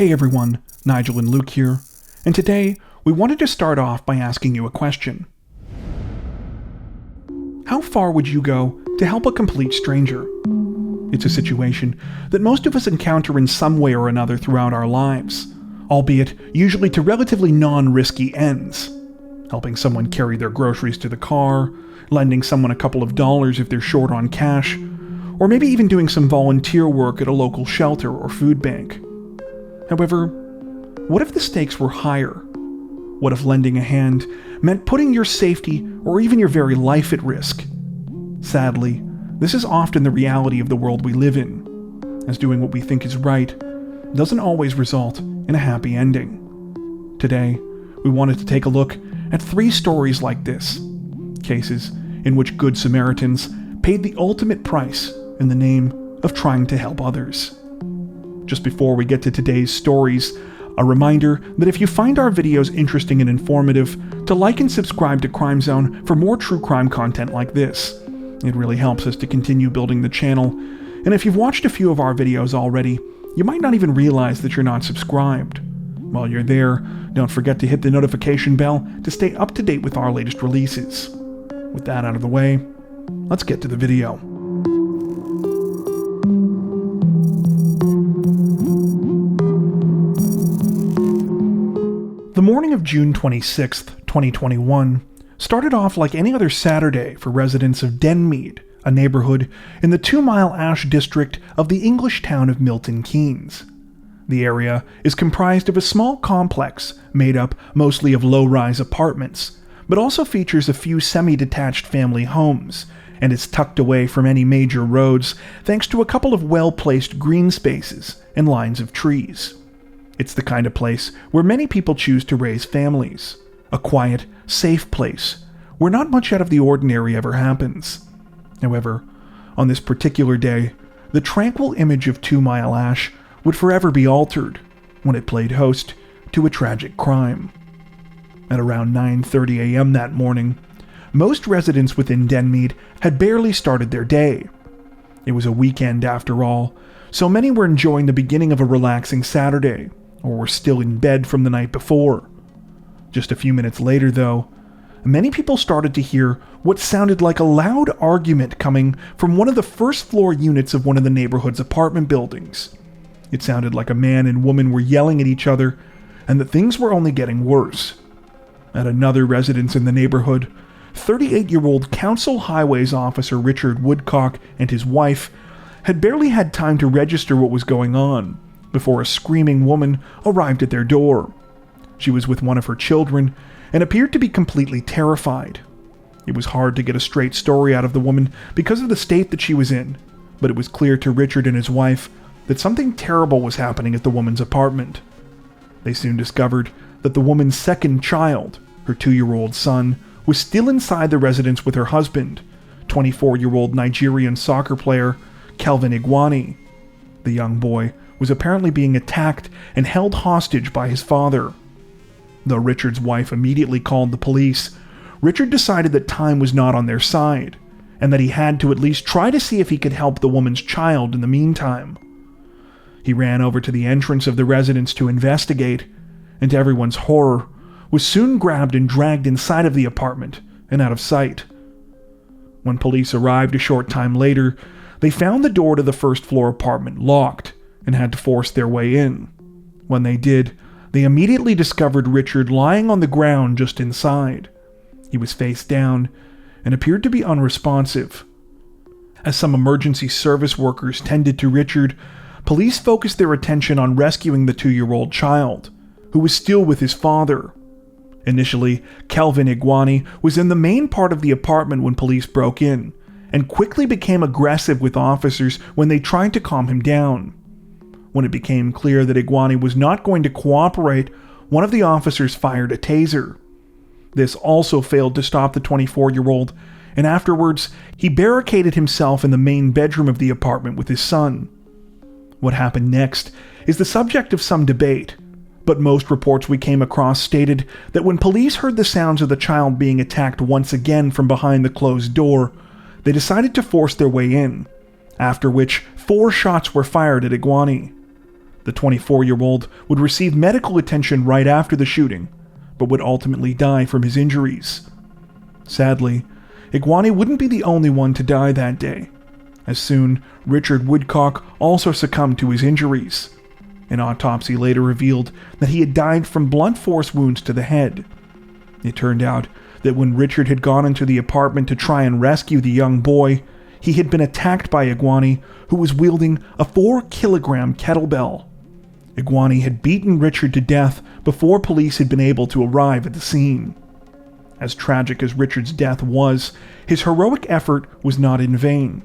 Hey everyone, Nigel and Luke here, and today we wanted to start off by asking you a question. How far would you go to help a complete stranger? It's a situation that most of us encounter in some way or another throughout our lives, albeit usually to relatively non-risky ends. Helping someone carry their groceries to the car, lending someone a couple of dollars if they're short on cash, or maybe even doing some volunteer work at a local shelter or food bank. However, what if the stakes were higher? What if lending a hand meant putting your safety or even your very life at risk? Sadly, this is often the reality of the world we live in, as doing what we think is right doesn't always result in a happy ending. Today, we wanted to take a look at 3 stories like this, cases in which Good Samaritans paid the ultimate price in the name of trying to help others. Just before we get to today's stories, a reminder that if you find our videos interesting and informative, to like and subscribe to Crime Zone for more true crime content like this. It really helps us to continue building the channel, and if you've watched a few of our videos already, you might not even realize that you're not subscribed. While you're there, don't forget to hit the notification bell to stay up to date with our latest releases. With that out of the way, let's get to the video. The morning of June 26, 2021, started off like any other Saturday for residents of Denmead, a neighborhood in the 2 Mile Ash district of the English town of Milton Keynes. The area is comprised of a small complex made up mostly of low-rise apartments, but also features a few semi-detached family homes, and is tucked away from any major roads thanks to a couple of well-placed green spaces and lines of trees. It's the kind of place where many people choose to raise families. A quiet, safe place where not much out of the ordinary ever happens. However, on this particular day, the tranquil image of 2 Mile Ash would forever be altered when it played host to a tragic crime. At around 9:30 a.m. that morning, most residents within Denmead had barely started their day. It was a weekend after all, so many were enjoying the beginning of a relaxing Saturday, or were still in bed from the night before. Just a few minutes later, though, many people started to hear what sounded like a loud argument coming from one of the first-floor units of one of the neighborhood's apartment buildings. It sounded like a man and woman were yelling at each other, and that things were only getting worse. At another residence in the neighborhood, 38-year-old Council Highways Officer Richard Woodcock and his wife had barely had time to register what was going on before a screaming woman arrived at their door. She was with one of her children and appeared to be completely terrified. It was hard to get a straight story out of the woman because of the state that she was in, but it was clear to Richard and his wife that something terrible was happening at the woman's apartment. They soon discovered that the woman's second child, her 2-year-old son, was still inside the residence with her husband, 24-year-old Nigerian soccer player Kelvin Igwani. The young boy was apparently being attacked and held hostage by his father. Though Richard's wife immediately called the police, Richard decided that time was not on their side, and that he had to at least try to see if he could help the woman's child in the meantime. He ran over to the entrance of the residence to investigate, and to everyone's horror, was soon grabbed and dragged inside of the apartment and out of sight. When police arrived a short time later, they found the door to the first-floor apartment locked, and had to force their way in. When they did, they immediately discovered Richard lying on the ground just inside. He was face down and appeared to be unresponsive. As some emergency service workers tended to Richard, police focused their attention on rescuing the 2-year-old child, who was still with his father. Initially, Kelvin Igwani was in the main part of the apartment when police broke in, and quickly became aggressive with officers when they tried to calm him down. When it became clear that Igwani was not going to cooperate, one of the officers fired a taser. This also failed to stop the 24-year-old, and afterwards, he barricaded himself in the main bedroom of the apartment with his son. What happened next is the subject of some debate, but most reports we came across stated that when police heard the sounds of the child being attacked once again from behind the closed door, they decided to force their way in, after which 4 shots were fired at Igwani. The The 24-year-old would receive medical attention right after the shooting, but would ultimately die from his injuries. Sadly, Iguani wouldn't be the only one to die that day, as soon Richard Woodcock also succumbed to his injuries. An autopsy later revealed that he had died from blunt force wounds to the head. It turned out that when Richard had gone into the apartment to try and rescue the young boy, he had been attacked by Iguani, who was wielding a 4-kilogram kettlebell. Iguani had beaten Richard to death before police had been able to arrive at the scene. As tragic as Richard's death was, his heroic effort was not in vain.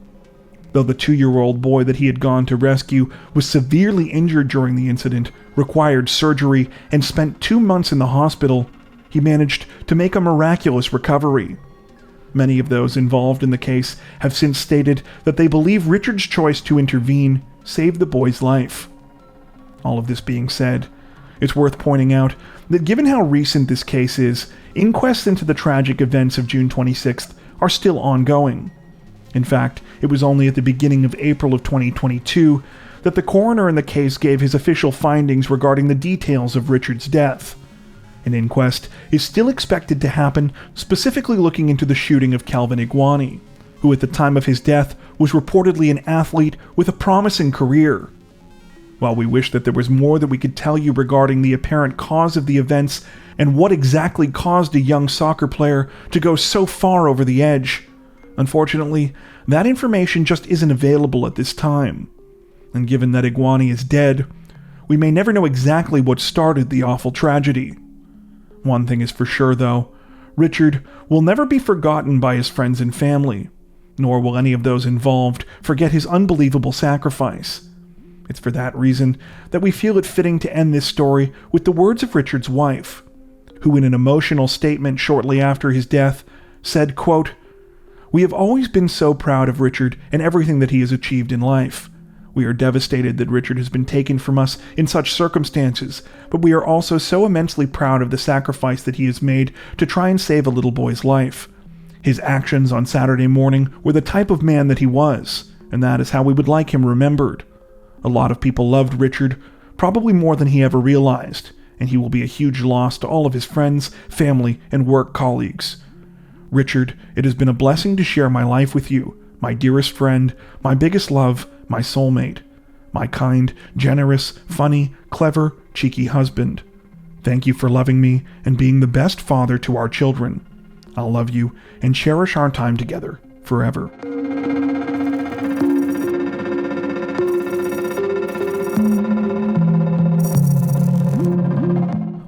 Though the 2-year-old boy that he had gone to rescue was severely injured during the incident, required surgery, and spent 2 months in the hospital, he managed to make a miraculous recovery. Many of those involved in the case have since stated that they believe Richard's choice to intervene saved the boy's life. All of this being said, it's worth pointing out that given how recent this case is, inquests into the tragic events of June 26th are still ongoing. In fact, it was only at the beginning of April of 2022 that the coroner in the case gave his official findings regarding the details of Richard's death. An inquest is still expected to happen, specifically looking into the shooting of Calvin Iguani, who at the time of his death was reportedly an athlete with a promising career. While we wish that there was more that we could tell you regarding the apparent cause of the events and what exactly caused a young soccer player to go so far over the edge, unfortunately, that information just isn't available at this time. And given that Iguani is dead, we may never know exactly what started the awful tragedy. One thing is for sure, though, Richard will never be forgotten by his friends and family, nor will any of those involved forget his unbelievable sacrifice. It's for that reason that we feel it fitting to end this story with the words of Richard's wife, who in an emotional statement shortly after his death said, quote, "We have always been so proud of Richard and everything that he has achieved in life. We are devastated that Richard has been taken from us in such circumstances, but we are also so immensely proud of the sacrifice that he has made to try and save a little boy's life. His actions on Saturday morning were the type of man that he was, and that is how we would like him remembered. A lot of people loved Richard, probably more than he ever realized, and he will be a huge loss to all of his friends, family, and work colleagues. Richard, it has been a blessing to share my life with you, my dearest friend, my biggest love, my soulmate, my kind, generous, funny, clever, cheeky husband. Thank you for loving me and being the best father to our children. I'll love you and cherish our time together forever."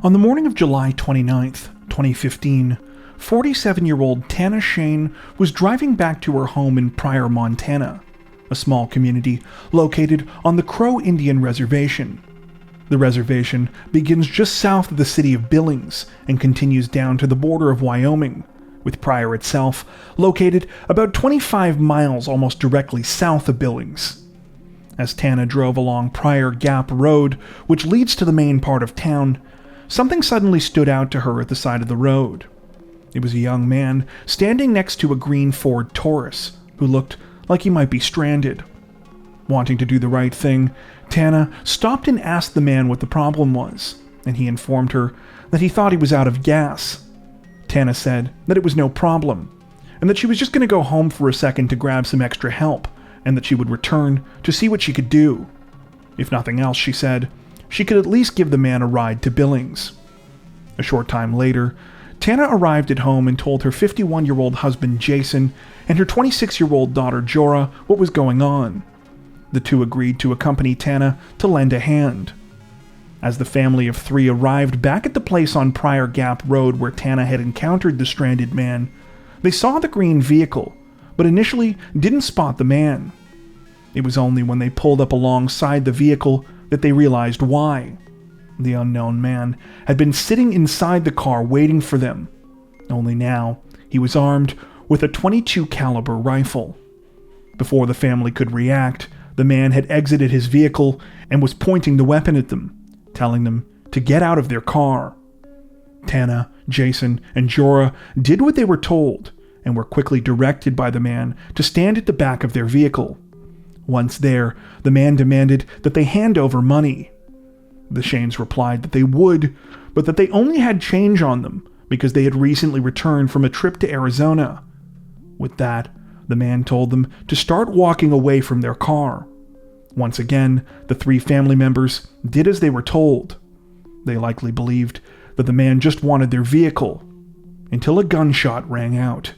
On the morning of July 29th, 2015, 47-year-old Tana Shane was driving back to her home in Pryor, Montana, a small community located on the Crow Indian Reservation. The reservation begins just south of the city of Billings and continues down to the border of Wyoming, with Pryor itself located about 25 miles almost directly south of Billings. As Tana drove along Pryor Gap Road, which leads to the main part of town, something suddenly stood out to her at the side of the road. It was a young man standing next to a green Ford Taurus, who looked like he might be stranded. Wanting to do the right thing, Tana stopped and asked the man what the problem was, and he informed her that he thought he was out of gas. Tana said that it was no problem, and that she was just going to go home for a second to grab some extra help, and that she would return to see what she could do. If nothing else, she said, she could at least give the man a ride to Billings. A short time later, Tana arrived at home and told her 51-year-old husband Jason and her 26-year-old daughter Jorah what was going on. The two agreed to accompany Tana to lend a hand. As the family of 3 arrived back at the place on Pryor Gap Road where Tana had encountered the stranded man, they saw the green vehicle, but initially didn't spot the man. It was only when they pulled up alongside the vehicle that they realized why. The unknown man had been sitting inside the car waiting for them. Only now, he was armed with a .22 caliber rifle. Before the family could react, the man had exited his vehicle and was pointing the weapon at them, telling them to get out of their car. Tana, Jason, and Jorah did what they were told and were quickly directed by the man to stand at the back of their vehicle. Once there, the man demanded that they hand over money, The Shanes replied that they would, but that they only had change on them because they had recently returned from a trip to Arizona. With that, the man told them to start walking away from their car. Once again, the three family members did as they were told. They likely believed that the man just wanted their vehicle, until a gunshot rang out.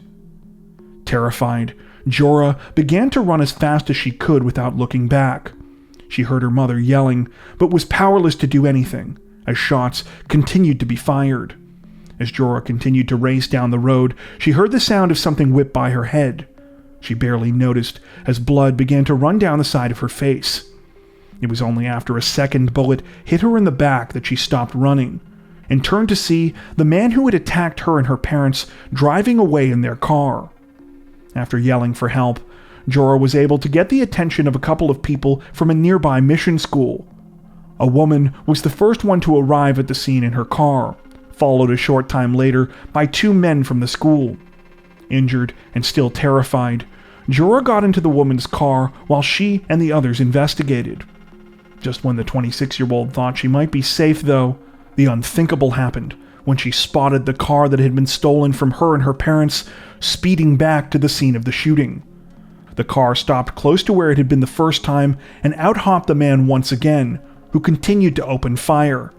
Terrified, Jorah began to run as fast as she could without looking back. She heard her mother yelling, but was powerless to do anything, as shots continued to be fired. As Jorah continued to race down the road, she heard the sound of something whip by her head. She barely noticed as blood began to run down the side of her face. It was only after a second bullet hit her in the back that she stopped running, and turned to see the man who had attacked her and her parents driving away in their car. After yelling for help, Jorah was able to get the attention of a couple of people from a nearby mission school. A woman was the first one to arrive at the scene in her car, followed a short time later by two men from the school. Injured and still terrified, Jorah got into the woman's car while she and the others investigated. Just when the 26-year-old thought she might be safe, though, the unthinkable happened when she spotted the car that had been stolen from her and her parents speeding back to the scene of the shooting. The car stopped close to where it had been the first time, and out hopped the man once again, who continued to open fire,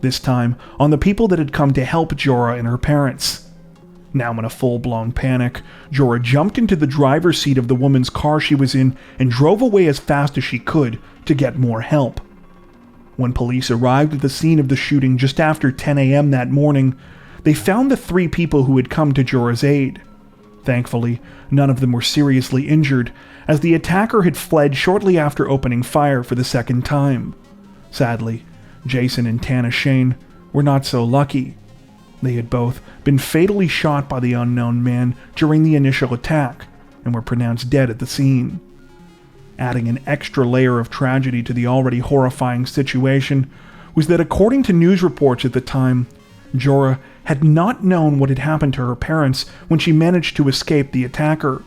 this time on the people that had come to help Jorah and her parents. Now in a full-blown panic, Jorah jumped into the driver's seat of the woman's car she was in and drove away as fast as she could to get more help. When police arrived at the scene of the shooting just after 10 a.m. that morning, they found the three people who had come to Jorah's aid. Thankfully, none of them were seriously injured, as the attacker had fled shortly after opening fire for the second time. Sadly, Jason and Tana Shane were not so lucky. They had both been fatally shot by the unknown man during the initial attack, and were pronounced dead at the scene. Adding an extra layer of tragedy to the already horrifying situation was that, according to news reports at the time, Jorah had not known what had happened to her parents when she managed to escape the attacker.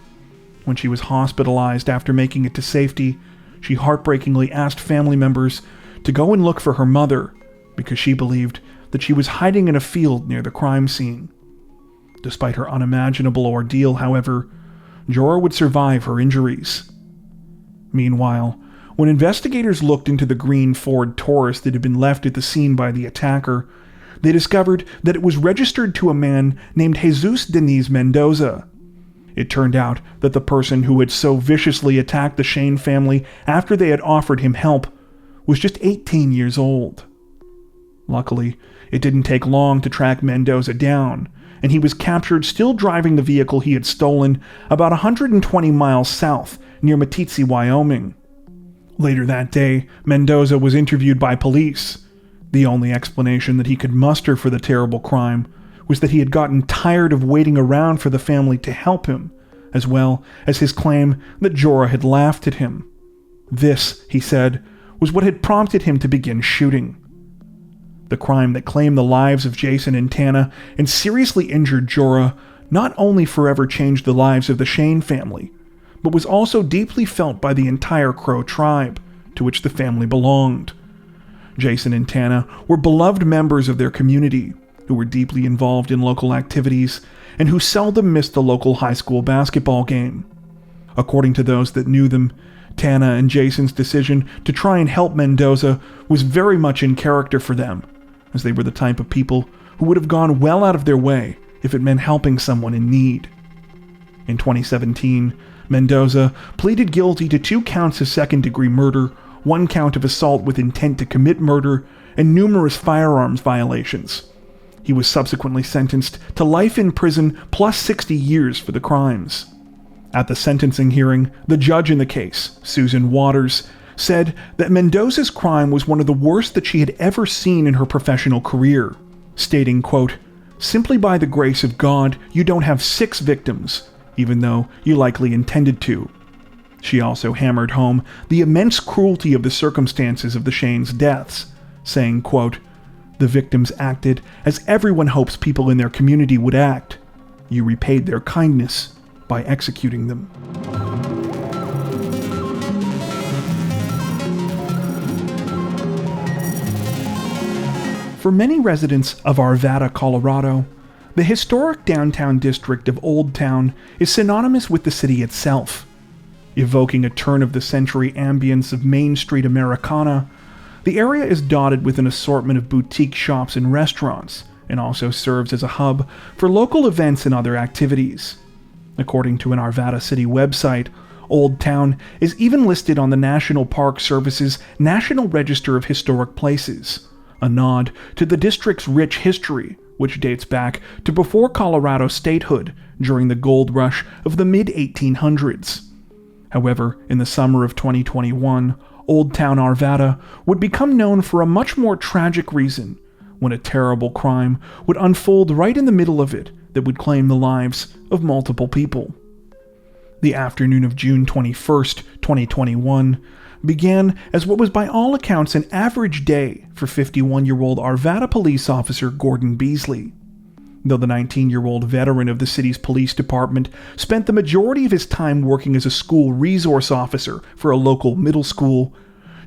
When she was hospitalized after making it to safety, she heartbreakingly asked family members to go and look for her mother because she believed that she was hiding in a field near the crime scene. Despite her unimaginable ordeal, however, Jorah would survive her injuries. Meanwhile, when investigators looked into the green Ford Taurus that had been left at the scene by the attacker, they discovered that it was registered to a man named Jesus Deniz Mendoza. It turned out that the person who had so viciously attacked the Shane family after they had offered him help was just 18 years old. Luckily, it didn't take long to track Mendoza down, and he was captured still driving the vehicle he had stolen about 120 miles south near Meeteetse, Wyoming. Later that day, Mendoza was interviewed by police. The only explanation that he could muster for the terrible crime was that he had gotten tired of waiting around for the family to help him, as well as his claim that Jorah had laughed at him. This, he said, was what had prompted him to begin shooting. The crime that claimed the lives of Jason and Tana and seriously injured Jorah not only forever changed the lives of the Shane family, but was also deeply felt by the entire Crow tribe, to which the family belonged. Jason and Tana were beloved members of their community, who were deeply involved in local activities, and who seldom missed the local high school basketball game. According to those that knew them, Tana and Jason's decision to try and help Mendoza was very much in character for them, as they were the type of people who would have gone well out of their way if it meant helping someone in need. In 2017, Mendoza pleaded guilty to 2 counts of second-degree murder, 1 count of assault with intent to commit murder, and numerous firearms violations. He was subsequently sentenced to life in prison plus 60 years for the crimes. At the sentencing hearing, the judge in the case, Susan Waters, said that Mendoza's crime was one of the worst that she had ever seen in her professional career, stating, quote, "Simply by the grace of God, you don't have 6 victims, even though you likely intended to." She also hammered home the immense cruelty of the circumstances of the Shanes' deaths, saying, quote, "The victims acted as everyone hopes people in their community would act. You repaid their kindness by executing them." For many residents of Arvada, Colorado, the historic downtown district of Old Town is synonymous with the city itself. Evoking a turn-of-the-century ambience of Main Street Americana, the area is dotted with an assortment of boutique shops and restaurants, and also serves as a hub for local events and other activities. According to an Arvada City website, Old Town is even listed on the National Park Service's National Register of Historic Places, a nod to the district's rich history, which dates back to before Colorado statehood during the gold rush of the mid-1800s. However, in the summer of 2021, Old Town Arvada would become known for a much more tragic reason, when a terrible crime would unfold right in the middle of it that would claim the lives of multiple people. The afternoon of June 21st, 2021, began as what was by all accounts an average day for 51-year-old Arvada police officer Gordon Beasley. Though the 19-year-old veteran of the city's police department spent the majority of his time working as a school resource officer for a local middle school,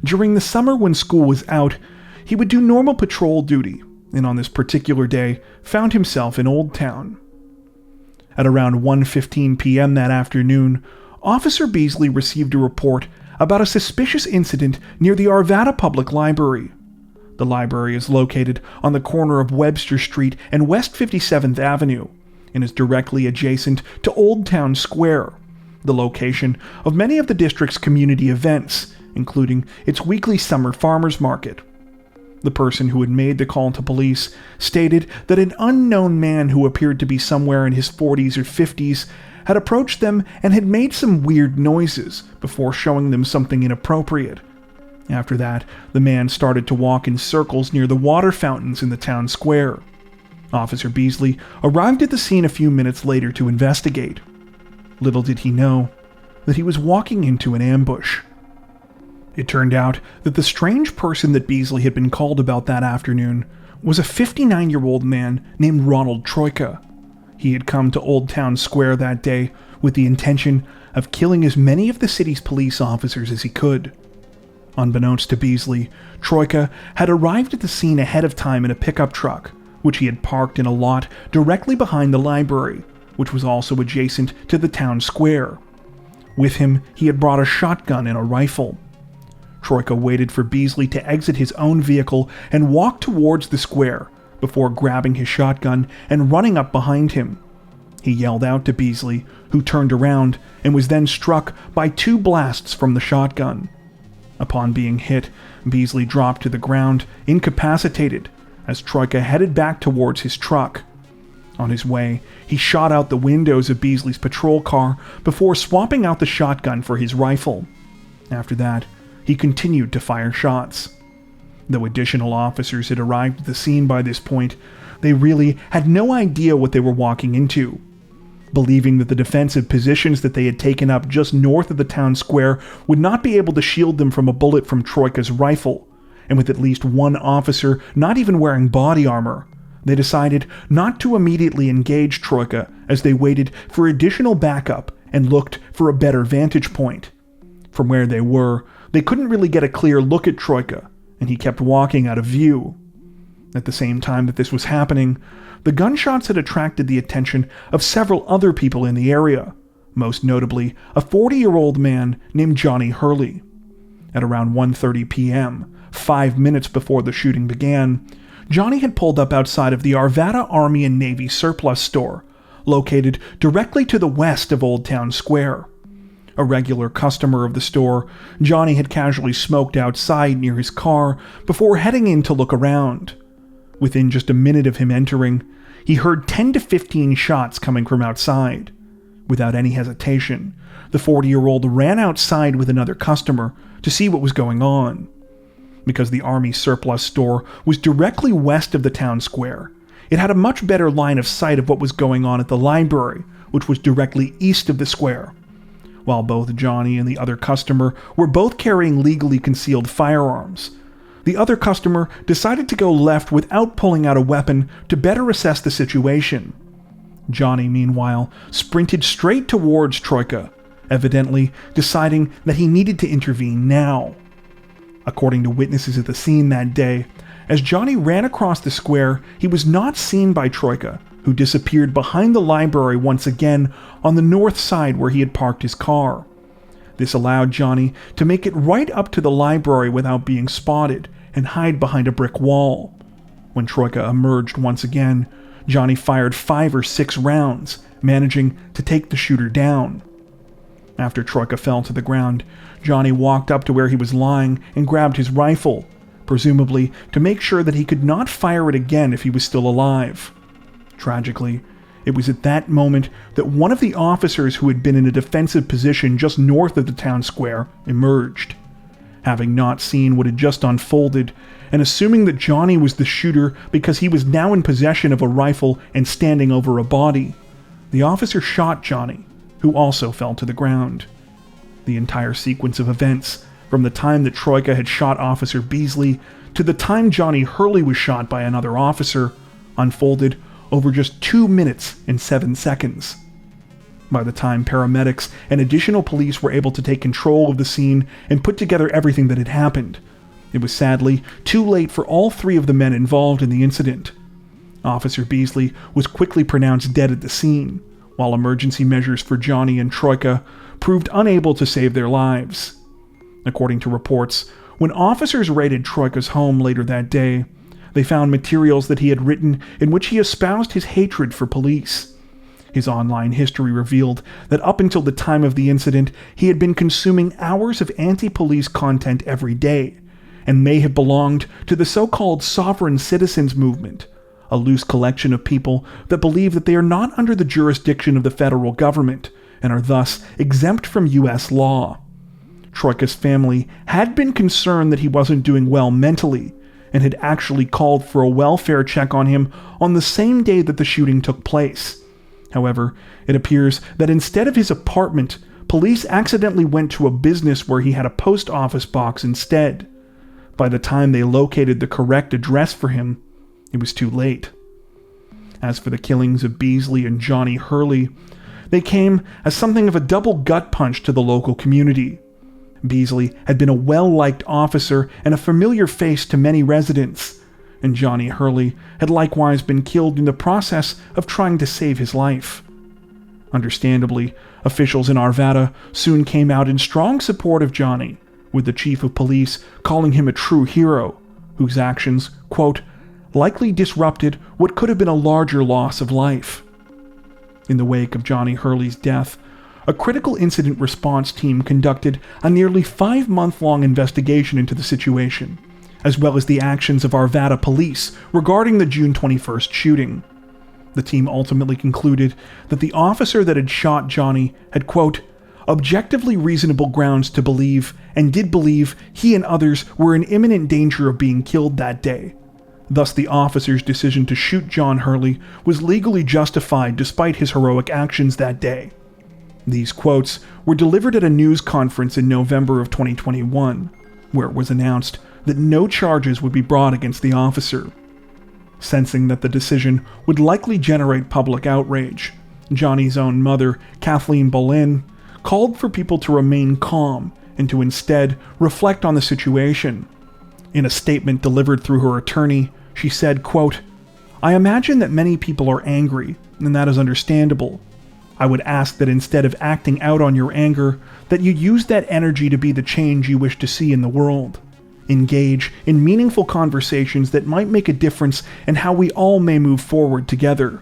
during the summer when school was out, he would do normal patrol duty, and on this particular day found himself in Old Town. At around 1:15 p.m. that afternoon, Officer Beasley received a report about a suspicious incident near the Arvada Public Library. The library is located on the corner of Webster Street and West 57th Avenue, and is directly adjacent to Old Town Square, the location of many of the district's community events, including its weekly summer farmers market. The person who had made the call to police stated that an unknown man who appeared to be somewhere in his 40s or 50s had approached them and had made some weird noises before showing them something inappropriate. After that, the man started to walk in circles near the water fountains in the town square. Officer Beasley arrived at the scene a few minutes later to investigate. Little did he know that he was walking into an ambush. It turned out that the strange person that Beasley had been called about that afternoon was a 59-year-old man named Ronald Troika. He had come to Old Town Square that day with the intention of killing as many of the city's police officers as he could. Unbeknownst to Beasley, Troika had arrived at the scene ahead of time in a pickup truck, which he had parked in a lot directly behind the library, which was also adjacent to the town square. With him, he had brought a shotgun and a rifle. Troika waited for Beasley to exit his own vehicle and walk towards the square, before grabbing his shotgun and running up behind him. He yelled out to Beasley, who turned around and was then struck by 2 blasts from the shotgun. Upon being hit, Beasley dropped to the ground, incapacitated, as Troika headed back towards his truck. On his way, he shot out the windows of Beasley's patrol car before swapping out the shotgun for his rifle. After that, he continued to fire shots. Though additional officers had arrived at the scene by this point, they really had no idea what they were walking into. Believing that the defensive positions that they had taken up just north of the town square would not be able to shield them from a bullet from Troika's rifle, and with at least one officer not even wearing body armor, they decided not to immediately engage Troika as they waited for additional backup and looked for a better vantage point. From where they were, they couldn't really get a clear look at Troika, and he kept walking out of view. At the same time that this was happening, the gunshots had attracted the attention of several other people in the area, most notably a 40-year-old man named Johnny Hurley. At around 1:30 p.m., 5 minutes before the shooting began, Johnny had pulled up outside of the Arvada Army and Navy surplus store, located directly to the west of Old Town Square. A regular customer of the store, Johnny had casually smoked outside near his car before heading in to look around. Within just a minute of him entering, he heard 10 to 15 shots coming from outside. Without any hesitation, the 40-year-old ran outside with another customer to see what was going on. Because the Army surplus store was directly west of the town square, it had a much better line of sight of what was going on at the library, which was directly east of the square. While both Johnny and the other customer were both carrying legally concealed firearms, the other customer decided to go left without pulling out a weapon to better assess the situation. Johnny, meanwhile, sprinted straight towards Troika, evidently deciding that he needed to intervene now. According to witnesses at the scene that day, As Johnny ran across the square, he was not seen by Troika, who disappeared behind the library once again on the north side where he had parked his car. This allowed Johnny to make it right up to the library without being spotted and hide behind a brick wall. When Troika emerged once again, Johnny fired 5 or 6 rounds, managing to take the shooter down. After Troika fell to the ground, Johnny walked up to where he was lying and grabbed his rifle, presumably to make sure that he could not fire it again if he was still alive. Tragically, it was at that moment that one of the officers who had been in a defensive position just north of the town square emerged. Having not seen what had just unfolded, and assuming that Johnny was the shooter because he was now in possession of a rifle and standing over a body, the officer shot Johnny, who also fell to the ground. The entire sequence of events, from the time that Troika had shot Officer Beasley to the time Johnny Hurley was shot by another officer, unfolded over just 2 minutes and 7 seconds. By the time paramedics and additional police were able to take control of the scene and put together everything that had happened, it was sadly too late for all 3 of the men involved in the incident. Officer Beasley was quickly pronounced dead at the scene, while emergency measures for Johnny and Troika proved unable to save their lives. According to reports, when officers raided Troika's home later that day, they found materials that he had written in which he espoused his hatred for police. His online history revealed that up until the time of the incident, he had been consuming hours of anti-police content every day, and may have belonged to the so-called sovereign citizens movement, a loose collection of people that believe that they are not under the jurisdiction of the federal government and are thus exempt from U.S. law. Troika's family had been concerned that he wasn't doing well mentally and had actually called for a welfare check on him on the same day that the shooting took place. However, it appears that instead of his apartment, police accidentally went to a business where he had a post office box instead. By the time they located the correct address for him, it was too late. As for the killings of Beasley and Johnny Hurley, they came as something of a double gut punch to the local community. Beasley had been a well-liked officer and a familiar face to many residents, and Johnny Hurley had likewise been killed in the process of trying to save his life. Understandably, officials in Arvada soon came out in strong support of Johnny, with the chief of police calling him a true hero, whose actions, quote, likely disrupted what could have been a larger loss of life. In the wake of Johnny Hurley's death, a critical incident response team conducted a nearly 5-month-long investigation into the situation, as well as the actions of Arvada police regarding the June 21st shooting. The team ultimately concluded that the officer that had shot Johnny had, quote, objectively reasonable grounds to believe, and did believe, he and others were in imminent danger of being killed that day. Thus, the officer's decision to shoot John Hurley was legally justified despite his heroic actions that day. These quotes were delivered at a news conference in November of 2021, where it was announced that no charges would be brought against the officer. Sensing that the decision would likely generate public outrage, Johnny's own mother, Kathleen Boleyn, called for people to remain calm and to instead reflect on the situation. In a statement delivered through her attorney, she said, quote, I imagine that many people are angry, and that is understandable. I would ask that instead of acting out on your anger, that you use that energy to be the change you wish to see in the world. Engage in meaningful conversations that might make a difference in how we all may move forward together.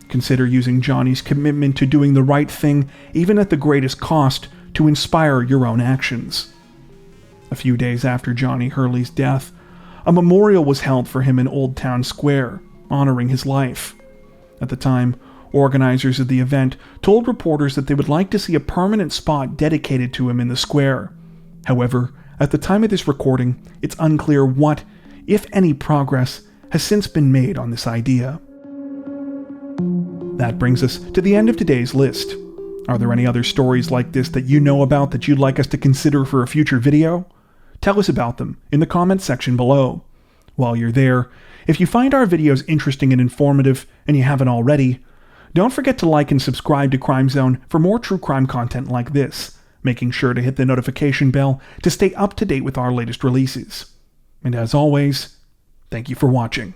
Consider using Johnny's commitment to doing the right thing, even at the greatest cost, to inspire your own actions. A few days after Johnny Hurley's death, a memorial was held for him in Old Town Square, honoring his life. At the time, organizers of the event told reporters that they would like to see a permanent spot dedicated to him in the square. However, at the time of this recording, it's unclear what, if any, progress has since been made on this idea. That brings us to the end of today's list. Are there any other stories like this that you know about that you'd like us to consider for a future video? Tell us about them in the comments section below. While you're there, if you find our videos interesting and informative, and you haven't already, don't forget to like and subscribe to Crime Zone for more true crime content like this, making sure to hit the notification bell to stay up to date with our latest releases. And as always, Thank you for watching.